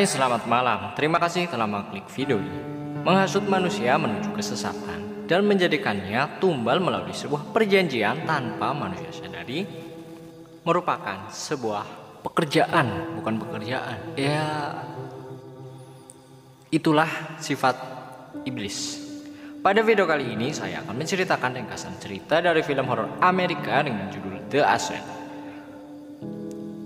Hai, selamat malam. Terima kasih telah mengklik video ini. Menghasut manusia menuju kesesatan dan menjadikannya tumbal melalui sebuah perjanjian tanpa manusia sadari merupakan sebuah pekerjaan, bukan pekerjaan. Ya, itulah sifat iblis. Pada video kali ini saya akan menceritakan ringkasan cerita dari film horor Amerika dengan judul The Ascent.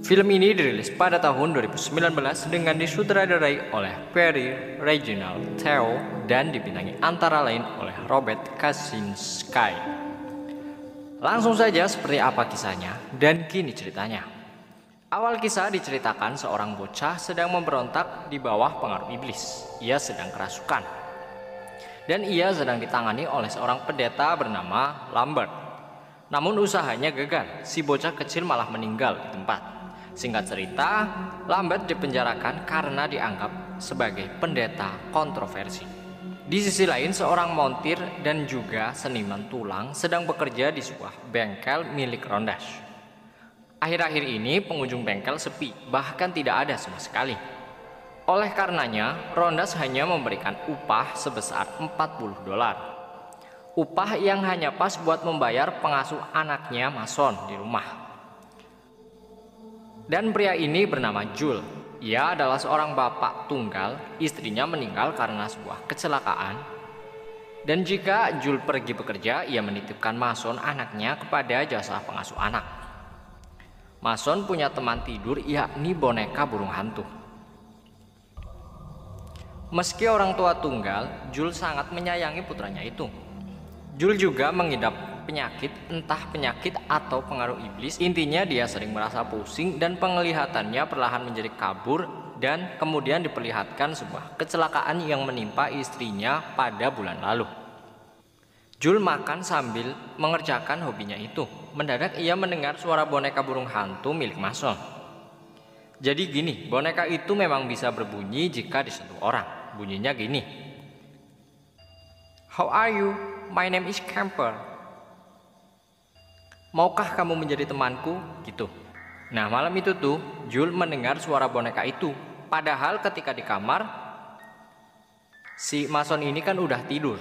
Film ini dirilis pada tahun 2019 dengan disutradarai oleh Perry Reginald Theo dan dibintangi antara lain oleh Robert Kaczynski. Langsung saja seperti apa kisahnya dan kini ceritanya. Awal kisah diceritakan seorang bocah sedang memberontak di bawah pengaruh iblis. Ia sedang kerasukan. Dan ia sedang ditangani oleh seorang pendeta bernama Lambert. Namun usahanya gagal, si bocah kecil malah meninggal di tempat. Singkat cerita, Lambert dipenjarakan karena dianggap sebagai pendeta kontroversi. Di sisi lain, seorang montir dan juga seniman tulang sedang bekerja di sebuah bengkel milik Rondas. Akhir-akhir ini pengunjung bengkel sepi, bahkan tidak ada sama sekali. Oleh karenanya, Rondas hanya memberikan upah sebesar $40. Upah yang hanya pas buat membayar pengasuh anaknya Mason di rumah. Dan pria ini bernama Jules. Ia adalah seorang bapak tunggal, istrinya meninggal karena sebuah kecelakaan. Dan jika Jules pergi bekerja, ia menitipkan Mason anaknya kepada jasa pengasuh anak. Mason punya teman tidur yakni boneka burung hantu. Meski orang tua tunggal, Jules sangat menyayangi putranya itu. Jules juga mengidap penyakit, entah penyakit atau pengaruh iblis. Intinya dia sering merasa pusing dan penglihatannya perlahan menjadi kabur dan kemudian diperlihatkan sebuah kecelakaan yang menimpa istrinya pada bulan lalu. Jules makan sambil mengerjakan hobinya itu. Mendadak ia mendengar suara boneka burung hantu milik Mason. Jadi gini, boneka itu memang bisa berbunyi jika disentuh orang. Bunyinya gini. How are you? My name is Camper. Maukah kamu menjadi temanku? Gitu. Nah, malam itu tuh Jules mendengar suara boneka itu. Padahal ketika di kamar, si Mason ini kan udah tidur.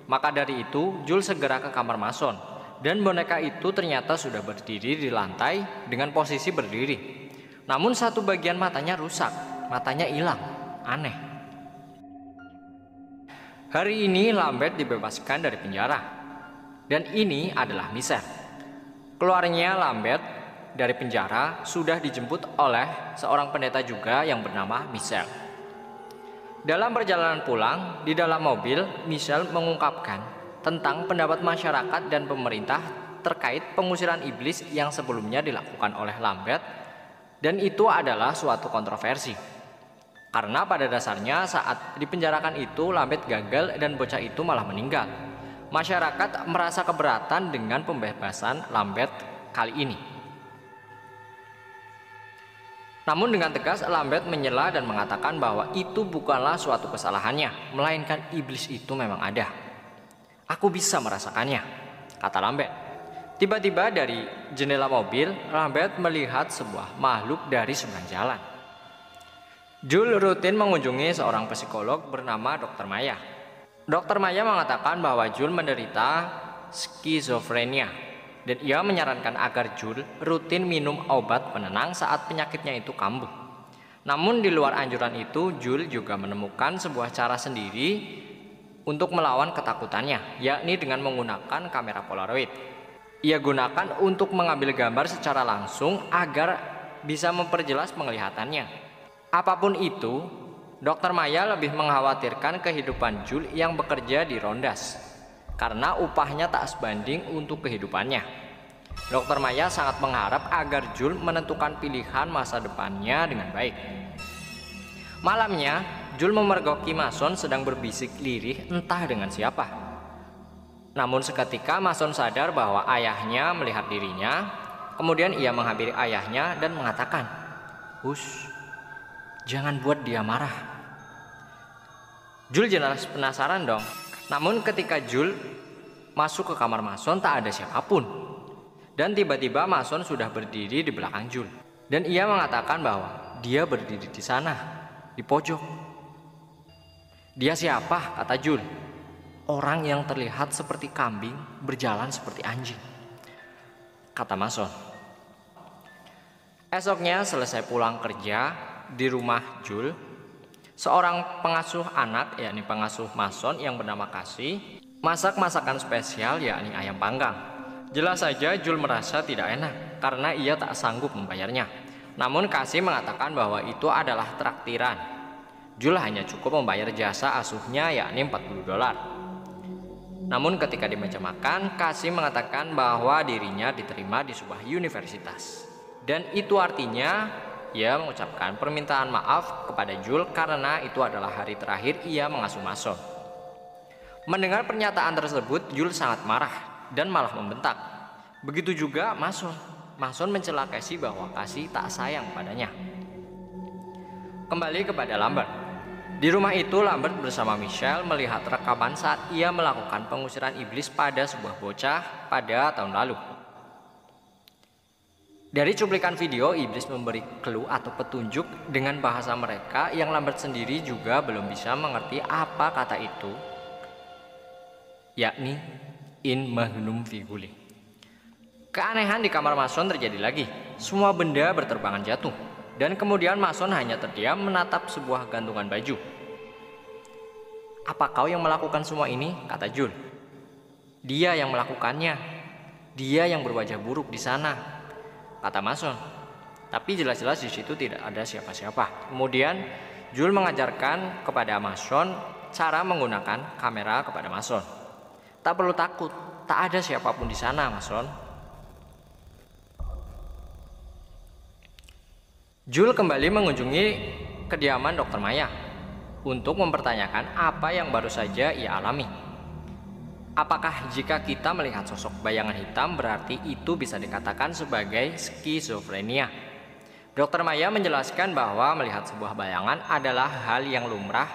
Maka dari itu Jules segera ke kamar Mason. Dan boneka itu ternyata sudah berdiri di lantai dengan posisi berdiri. Namun satu bagian matanya rusak. Matanya hilang. Aneh. Hari ini Lambert dibebaskan dari penjara. Dan ini adalah Michelle. Keluarnya Lambert dari penjara sudah dijemput oleh seorang pendeta juga yang bernama Michelle. Dalam perjalanan pulang, di dalam mobil, Michelle mengungkapkan tentang pendapat masyarakat dan pemerintah terkait pengusiran iblis yang sebelumnya dilakukan oleh Lambert, dan itu adalah suatu kontroversi. Karena pada dasarnya saat dipenjarakan itu Lambert gagal dan bocah itu malah meninggal. Masyarakat merasa keberatan dengan pembebasan Lambert kali ini. Namun dengan tegas Lambert menyela dan mengatakan bahwa itu bukanlah suatu kesalahannya, melainkan iblis itu memang ada. Aku bisa merasakannya, kata Lambert. Tiba-tiba dari jendela mobil, Lambert melihat sebuah makhluk dari seberang jalan. Jules rutin mengunjungi seorang psikolog bernama Dr. Maya. Dr. Maya mengatakan bahwa Jules menderita skizofrenia dan ia menyarankan agar Jules rutin minum obat penenang saat penyakitnya itu kambuh. Namun di luar anjuran itu, Jules juga menemukan sebuah cara sendiri untuk melawan ketakutannya, yakni dengan menggunakan kamera Polaroid. Ia gunakan untuk mengambil gambar secara langsung agar bisa memperjelas penglihatannya. Apapun itu, Dr. Maya lebih mengkhawatirkan kehidupan Jules yang bekerja di Rondas karena upahnya tak sebanding untuk kehidupannya. Dr. Maya sangat mengharap agar Jules menentukan pilihan masa depannya dengan baik. Malamnya, Jules memergoki Mason sedang berbisik lirih entah dengan siapa. Namun seketika Mason sadar bahwa ayahnya melihat dirinya, kemudian ia menghampiri ayahnya dan mengatakan, "Hush, jangan buat dia marah." Jules jelas penasaran dong. Namun ketika Jules masuk ke kamar Mason tak ada siapapun. Dan tiba-tiba Mason sudah berdiri di belakang Jules. Dan ia mengatakan bahwa dia berdiri di sana, di di pojok. "Dia siapa?" kata Jul. "Orang yang terlihat seperti kambing, berjalan seperti anjing," kata Mason. Esoknya selesai pulang kerja di rumah Jul, seorang pengasuh anak, yakni pengasuh Mason yang bernama Casey, masak masakan spesial yakni ayam panggang. Jelas saja Jul merasa tidak enak karena ia tak sanggup membayarnya. Namun Casey mengatakan bahwa itu adalah traktiran. Jul hanya cukup membayar jasa asuhnya yakni $40. Namun ketika di meja makan, Casey mengatakan bahwa dirinya diterima di sebuah universitas. Dan itu artinya ia mengucapkan permintaan maaf kepada Jul karena itu adalah hari terakhir ia mengasuh Mason. Mendengar pernyataan tersebut, Jul sangat marah dan malah membentak. Begitu juga Mason. Mason mencela Casey bahwa Casey tak sayang padanya. Kembali kepada Lambert. Di rumah itu, Lambert bersama Michelle melihat rekaman saat ia melakukan pengusiran iblis pada sebuah bocah pada tahun lalu. Dari cuplikan video, iblis memberi clue atau petunjuk dengan bahasa mereka yang Lambert sendiri juga belum bisa mengerti apa kata itu, yakni in magnum figuli. Keanehan di kamar Mason terjadi lagi. Semua benda berterbangan jatuh, dan kemudian Mason hanya terdiam menatap sebuah gantungan baju. "Apa kau yang melakukan semua ini?" kata Jul. "Dia yang melakukannya. Dia yang berwajah buruk di sana," kata Mason. Tapi jelas-jelas di situ tidak ada siapa-siapa. Kemudian Jul mengajarkan kepada Mason cara menggunakan kamera kepada Mason. "Tak perlu takut, tak ada siapapun di sana, Mason." Jul kembali mengunjungi kediaman Dr. Maya untuk mempertanyakan apa yang baru saja ia alami. Apakah jika kita melihat sosok bayangan hitam berarti itu bisa dikatakan sebagai skizofrenia? Dr. Maya menjelaskan bahwa melihat sebuah bayangan adalah hal yang lumrah.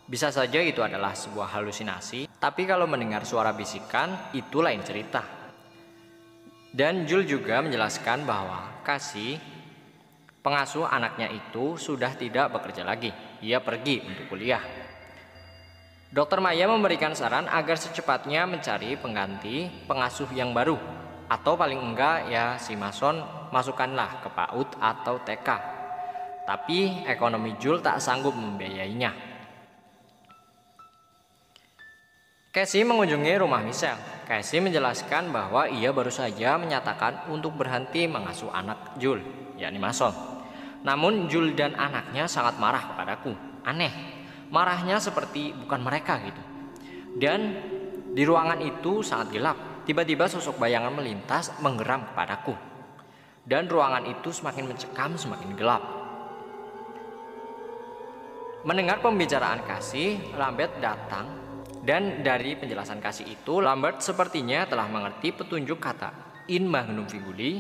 Bisa saja itu adalah sebuah halusinasi, tapi kalau mendengar suara bisikan itu lain cerita. Dan Jul juga menjelaskan bahwa Casey, pengasuh anaknya itu, sudah tidak bekerja lagi. Ia pergi untuk kuliah. Dr. Maya memberikan saran agar secepatnya mencari pengganti pengasuh yang baru, atau paling enggak ya si Mason masukkanlah ke PAUD atau TK. Tapi ekonomi Jul tak sanggup membiayainya. Casey mengunjungi rumah Michelle. Casey menjelaskan bahwa ia baru saja menyatakan untuk berhenti mengasuh anak Jul, yakni Mason. Namun Jul dan anaknya sangat marah kepadaku. Aneh, marahnya seperti bukan mereka gitu. Dan di ruangan itu sangat gelap. Tiba-tiba sosok bayangan melintas menggeram kepadaku. Dan ruangan itu semakin mencekam, semakin gelap. Mendengar pembicaraan Casey, Lambert datang. Dan dari penjelasan Casey itu, Lambert sepertinya telah mengerti petunjuk kata in magnum figuli,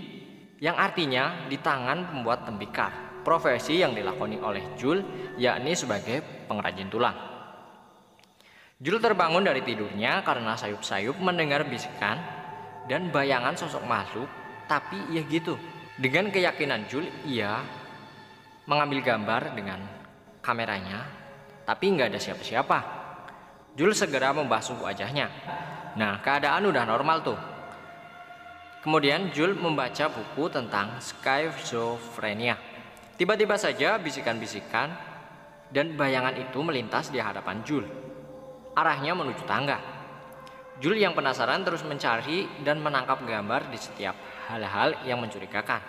yang artinya di tangan pembuat tembikar, profesi yang dilakoni oleh Jul, yakni sebagai pengrajin tulang. Jul terbangun dari tidurnya karena sayup-sayup mendengar bisikan dan bayangan sosok makhluk. Tapi ia gitu. Dengan keyakinan Jul, ia mengambil gambar dengan kameranya, tapi nggak ada siapa-siapa. Jul segera membasuh wajahnya. Nah, keadaan udah normal tuh. Kemudian Jul membaca buku tentang skizofrenia. Tiba-tiba saja bisikan-bisikan dan bayangan itu melintas di hadapan Jul. Arahnya menuju tangga. Jul yang penasaran terus mencari dan menangkap gambar di setiap hal-hal yang mencurigakan.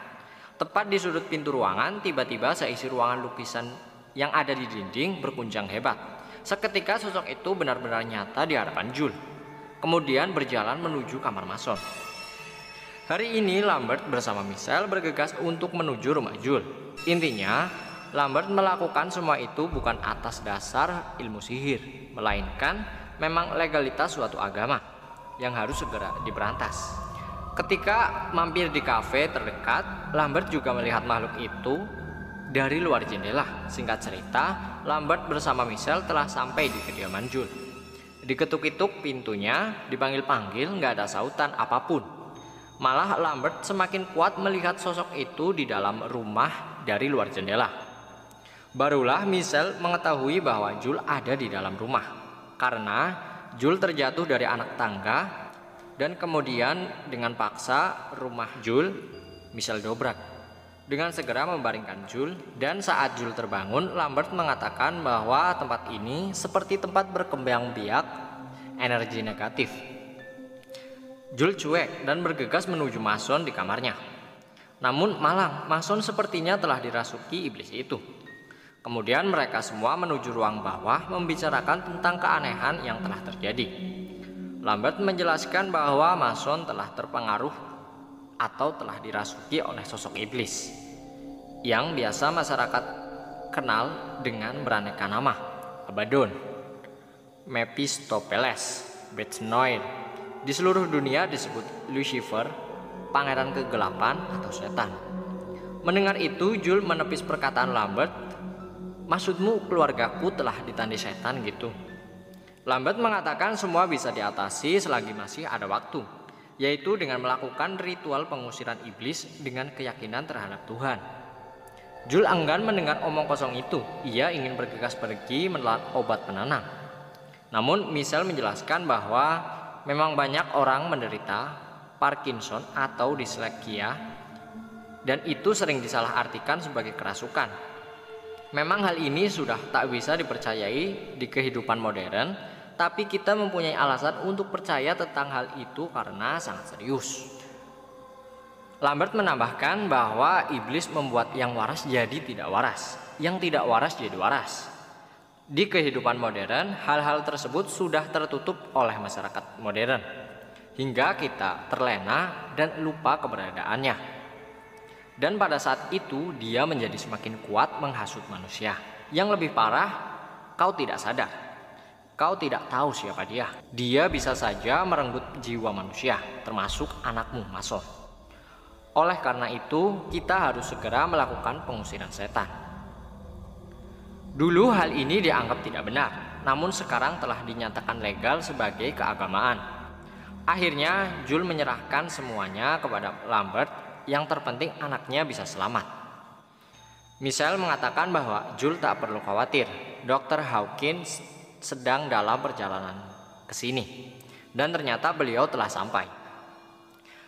Tepat di sudut pintu ruangan, tiba-tiba seisi ruangan lukisan yang ada di dinding berkunjang hebat. Seketika sosok itu benar-benar nyata di hadapan Jul. Kemudian berjalan menuju kamar Mason. Hari ini Lambert bersama Michelle bergegas untuk menuju rumah Jul. Intinya, Lambert melakukan semua itu bukan atas dasar ilmu sihir, melainkan memang legalitas suatu agama yang harus segera diberantas. Ketika mampir di kafe terdekat, Lambert juga melihat makhluk itu dari luar jendela. Singkat cerita, Lambert bersama Michelle telah sampai di kediaman Jul. Diketuk-ketuk pintunya, dipanggil-panggil, nggak ada sautan apapun. Malah Lambert semakin kuat melihat sosok itu di dalam rumah dari luar jendela. Barulah Michelle mengetahui bahwa Jules ada di dalam rumah, karena Jules terjatuh dari anak tangga dan kemudian dengan paksa rumah Jules Michelle dobrak dengan segera membaringkan Jules. Dan saat Jules terbangun, Lambert mengatakan bahwa tempat ini seperti tempat berkembang biak energi negatif. Jules cuek dan bergegas menuju Mason di kamarnya. Namun malang, Mason sepertinya telah dirasuki iblis itu. Kemudian mereka semua menuju ruang bawah membicarakan tentang keanehan yang telah terjadi. Lambert menjelaskan bahwa Mason telah terpengaruh atau telah dirasuki oleh sosok iblis yang biasa masyarakat kenal dengan beraneka nama: Abaddon, Mephistopheles, Bethnoir. Di seluruh dunia disebut Lucifer, pangeran kegelapan atau setan. Mendengar itu, Jules menepis perkataan Lambert. Maksudmu keluargaku telah ditandai setan gitu? Lambert mengatakan semua bisa diatasi selagi masih ada waktu, yaitu dengan melakukan ritual pengusiran iblis dengan keyakinan terhadap Tuhan. Jules enggan mendengar omong kosong itu. Ia ingin bergegas pergi menelan obat penenang. Namun Michelle menjelaskan bahwa memang banyak orang menderita Parkinson atau disleksia, dan itu sering disalahartikan sebagai kerasukan. Memang hal ini sudah tak bisa dipercayai di kehidupan modern, tapi kita mempunyai alasan untuk percaya tentang hal itu karena sangat serius. Lambert menambahkan bahwa iblis membuat yang waras jadi tidak waras, yang tidak waras jadi waras. Di kehidupan modern, hal-hal tersebut sudah tertutup oleh masyarakat modern, hingga kita terlena dan lupa keberadaannya. Dan pada saat itu dia menjadi semakin kuat menghasut manusia. Yang lebih parah, kau tidak sadar. Kau tidak tahu siapa dia. Dia bisa saja merenggut jiwa manusia, termasuk anakmu, Mason. Oleh karena itu, kita harus segera melakukan pengusiran setan. Dulu hal ini dianggap tidak benar, namun sekarang telah dinyatakan legal sebagai keagamaan. Akhirnya, Jules menyerahkan semuanya kepada Lambert. Yang terpenting anaknya bisa selamat. Michelle mengatakan bahwa Jules tak perlu khawatir. Dr. Hawkins sedang dalam perjalanan ke sini, dan ternyata beliau telah sampai.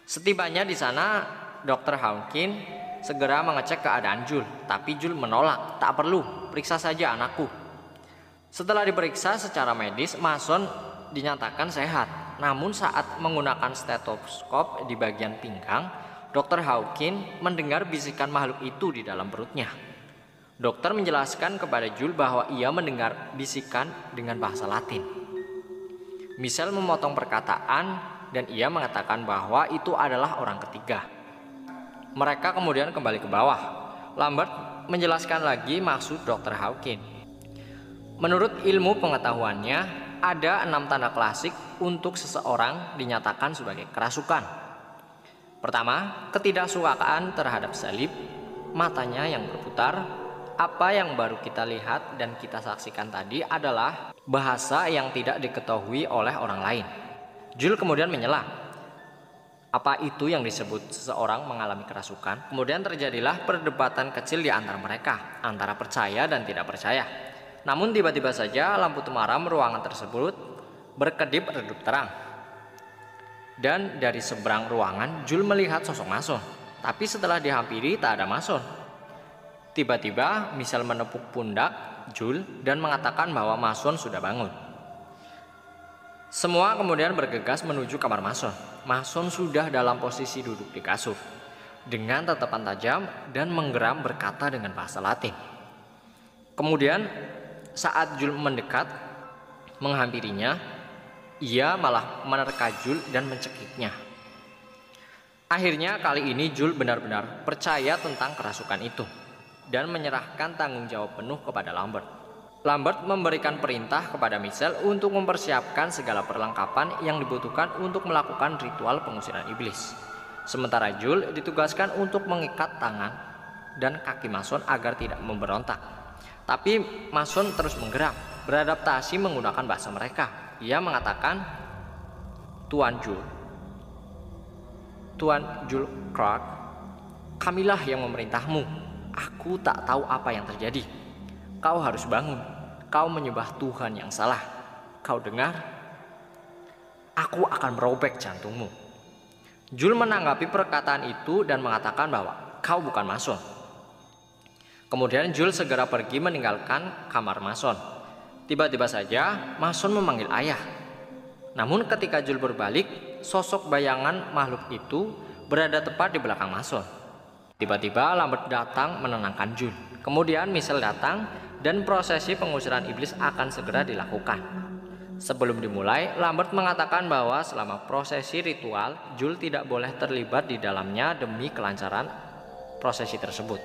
Setibanya di sana, Dr. Hawkins segera mengecek keadaan Jules, tapi Jules menolak. Tak perlu, periksa saja anakku. Setelah diperiksa secara medis, Mason dinyatakan sehat. Namun saat menggunakan stetoskop di bagian pinggang, Dr. Hawkins mendengar bisikan makhluk itu di dalam perutnya. Dokter menjelaskan kepada Jules bahwa ia mendengar bisikan dengan bahasa Latin. Michelle memotong perkataan dan ia mengatakan bahwa itu adalah orang ketiga. Mereka kemudian kembali ke bawah. Lambert menjelaskan lagi maksud Dr. Hawkins. Menurut ilmu pengetahuannya, ada 6 tanda klasik untuk seseorang dinyatakan sebagai kerasukan. Pertama, ketidaksukaan terhadap salib, matanya yang berputar. Apa yang baru kita lihat dan kita saksikan tadi adalah bahasa yang tidak diketahui oleh orang lain. Jules kemudian menyela. Apa itu yang disebut seseorang mengalami kerasukan? Kemudian terjadilah perdebatan kecil di antara mereka, antara percaya dan tidak percaya. Namun tiba-tiba saja lampu temaram ruangan tersebut berkedip redup terang. Dan dari seberang ruangan, Jules melihat sosok Mason. Tapi setelah dihampiri tak ada Mason. Tiba-tiba Michelle menepuk pundak Jules dan mengatakan bahwa Mason sudah bangun. Semua kemudian bergegas menuju kamar Mason. Mason sudah dalam posisi duduk di kasur dengan tatapan tajam dan menggeram berkata dengan bahasa Latin. Kemudian saat Jules mendekat menghampirinya, ia malah menerka Jules dan mencekiknya. Akhirnya kali ini Jules benar-benar percaya tentang kerasukan itu dan menyerahkan tanggung jawab penuh kepada Lambert. Lambert memberikan perintah kepada Michelle untuk mempersiapkan segala perlengkapan yang dibutuhkan untuk melakukan ritual pengusiran iblis. Sementara Jules ditugaskan untuk mengikat tangan dan kaki Mason agar tidak memberontak. Tapi Mason terus menggeram, beradaptasi menggunakan bahasa mereka. Ia mengatakan, Tuan Jules Clark, kamilah yang memerintahmu. Aku tak tahu apa yang terjadi. Kau harus bangun. Kau menyembah Tuhan yang salah. Kau dengar? Aku akan merobek jantungmu. Jul menanggapi perkataan itu dan mengatakan bahwa kau bukan mason. Kemudian Jul segera pergi meninggalkan kamar mason. Tiba-tiba saja mason memanggil ayah. Namun ketika Jul berbalik, sosok bayangan makhluk itu berada tepat di belakang mason. Tiba-tiba Lambert datang menenangkan Jul. Kemudian Michelle datang dan prosesi pengusiran iblis akan segera dilakukan. Sebelum dimulai, Lambert mengatakan bahwa selama prosesi ritual, Jul tidak boleh terlibat di dalamnya demi kelancaran prosesi tersebut.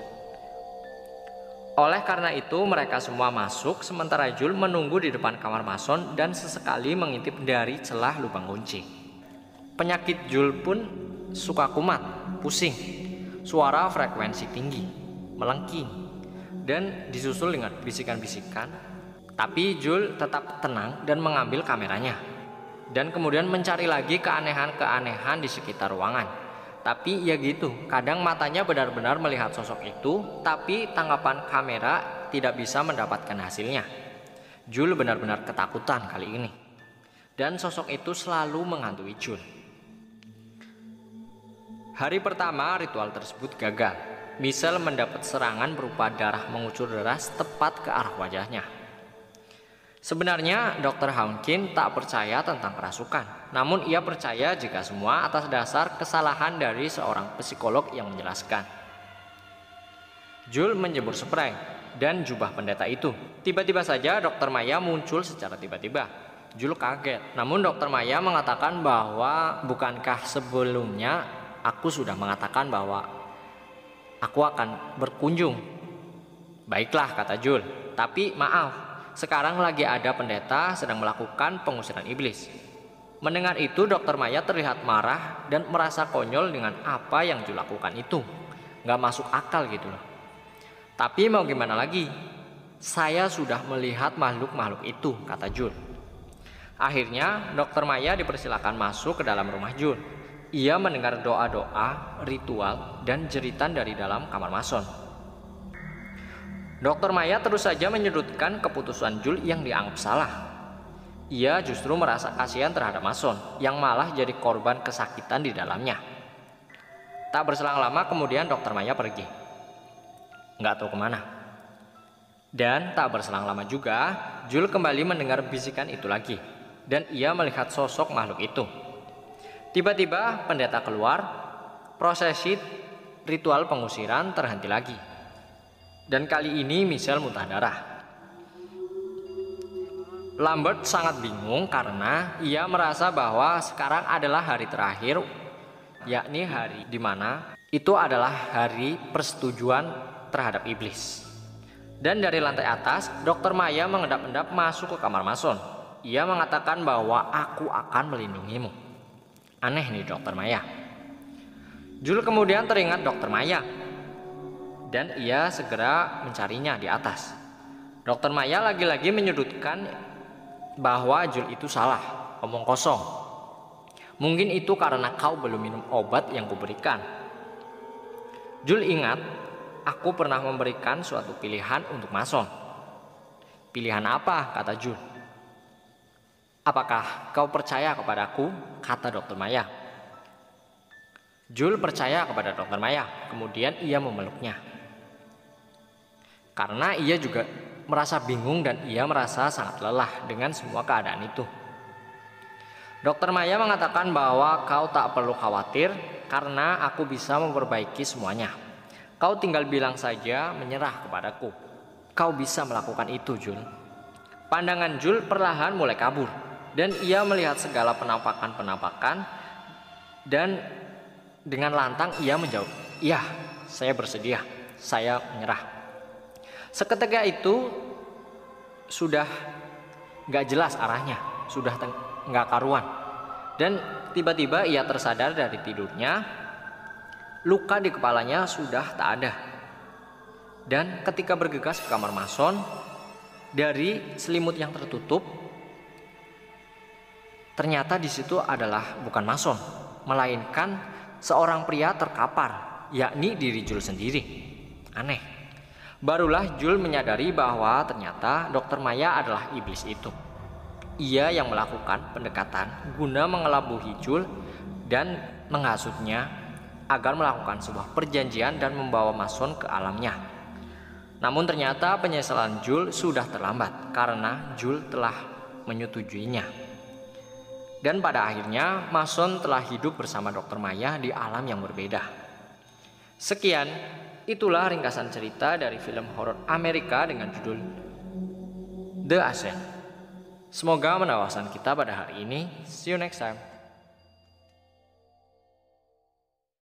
Oleh karena itu, mereka semua masuk, sementara Jul menunggu di depan kamar mason dan sesekali mengintip dari celah lubang kunci. Penyakit Jul pun suka kumat, pusing, suara frekuensi tinggi, melengking, dan disusul dengan bisikan-bisikan. Tapi Jul tetap tenang dan mengambil kameranya, dan kemudian mencari lagi keanehan-keanehan di sekitar ruangan. Tapi ya gitu, kadang matanya benar-benar melihat sosok itu, tapi tangkapan kamera tidak bisa mendapatkan hasilnya. Jul benar-benar ketakutan kali ini. Dan sosok itu selalu menghantui Jul. Hari pertama ritual tersebut gagal. Michelle mendapat serangan berupa darah mengucur deras tepat ke arah wajahnya. Sebenarnya Dr. Hawkin tak percaya tentang kerasukan, namun ia percaya jika semua atas dasar kesalahan dari seorang psikolog yang menjelaskan. Jul menjemur spray dan jubah pendeta itu. Tiba-tiba saja Dr. Maya muncul secara tiba-tiba. Jul kaget, namun Dr. Maya mengatakan bahwa bukankah sebelumnya aku sudah mengatakan bahwa aku akan berkunjung. Baiklah, kata Jul, tapi maaf. Sekarang lagi ada pendeta sedang melakukan pengusiran iblis. Mendengar itu, Dr. Maya terlihat marah dan merasa konyol dengan apa yang Jul lakukan itu. Gak masuk akal gitu loh. Tapi mau gimana lagi? Saya sudah melihat makhluk-makhluk itu, kata Jul. Akhirnya, Dr. Maya dipersilakan masuk ke dalam rumah Jul. Ia mendengar doa-doa, ritual, dan jeritan dari dalam kamar mason. Dr. Maya terus saja menyudutkan keputusan Jul yang dianggap salah. Ia justru merasa kasihan terhadap mason yang malah jadi korban kesakitan di dalamnya. Tak berselang lama kemudian Dr. Maya pergi. Nggak tahu kemana. Dan tak berselang lama juga Jul kembali mendengar bisikan itu lagi. Dan ia melihat sosok makhluk itu. Tiba-tiba pendeta keluar. Prosesi ritual pengusiran terhenti lagi. Dan kali ini Michelle muntah darah. Lambert sangat bingung karena ia merasa bahwa sekarang adalah hari terakhir, yakni hari di mana itu adalah hari persetujuan terhadap iblis. Dan dari lantai atas, Dr. Maya mengendap-endap masuk ke kamar mason. Ia mengatakan bahwa aku akan melindungimu. Aneh nih Dr. Maya. Jul kemudian teringat Dr. Maya. Dan ia segera mencarinya di atas. Dr. Maya lagi-lagi menyudutkan bahwa Jul itu salah, omong kosong. Mungkin itu karena kau belum minum obat yang kuberikan. Jul ingat, aku pernah memberikan suatu pilihan untuk mason. Pilihan apa? Kata Jul. Apakah kau percaya kepadaku? Kata Dr. Maya. Jul percaya kepada Dr. Maya, kemudian ia memeluknya. Karena ia juga merasa bingung dan ia merasa sangat lelah dengan semua keadaan itu. Dr. Maya mengatakan bahwa kau tak perlu khawatir karena aku bisa memperbaiki semuanya. Kau tinggal bilang saja menyerah kepadaku. Kau bisa melakukan itu, Jul. Pandangan Jul perlahan mulai kabur dan ia melihat segala penampakan-penampakan dan dengan lantang ia menjawab, "Iya, saya bersedia. Saya menyerah." Seketika itu sudah gak jelas arahnya, sudah gak karuan. Dan tiba-tiba ia tersadar dari tidurnya, luka di kepalanya sudah tak ada. Dan ketika bergegas ke kamar mason, dari selimut yang tertutup, ternyata di situ adalah bukan mason, melainkan seorang pria terkapar, yakni diri Jul sendiri. Aneh. Barulah Jul menyadari bahwa ternyata Dr. Maya adalah iblis itu. Ia yang melakukan pendekatan guna mengelabui Jul dan menghasutnya agar melakukan sebuah perjanjian dan membawa Mason ke alamnya. Namun ternyata penyesalan Jul sudah terlambat karena Jul telah menyetujuinya. Dan pada akhirnya Mason telah hidup bersama Dr. Maya di alam yang berbeda. Sekian, itulah ringkasan cerita dari film horor Amerika dengan judul The Ascent. Semoga menawarkan kita pada hari ini. See you next time.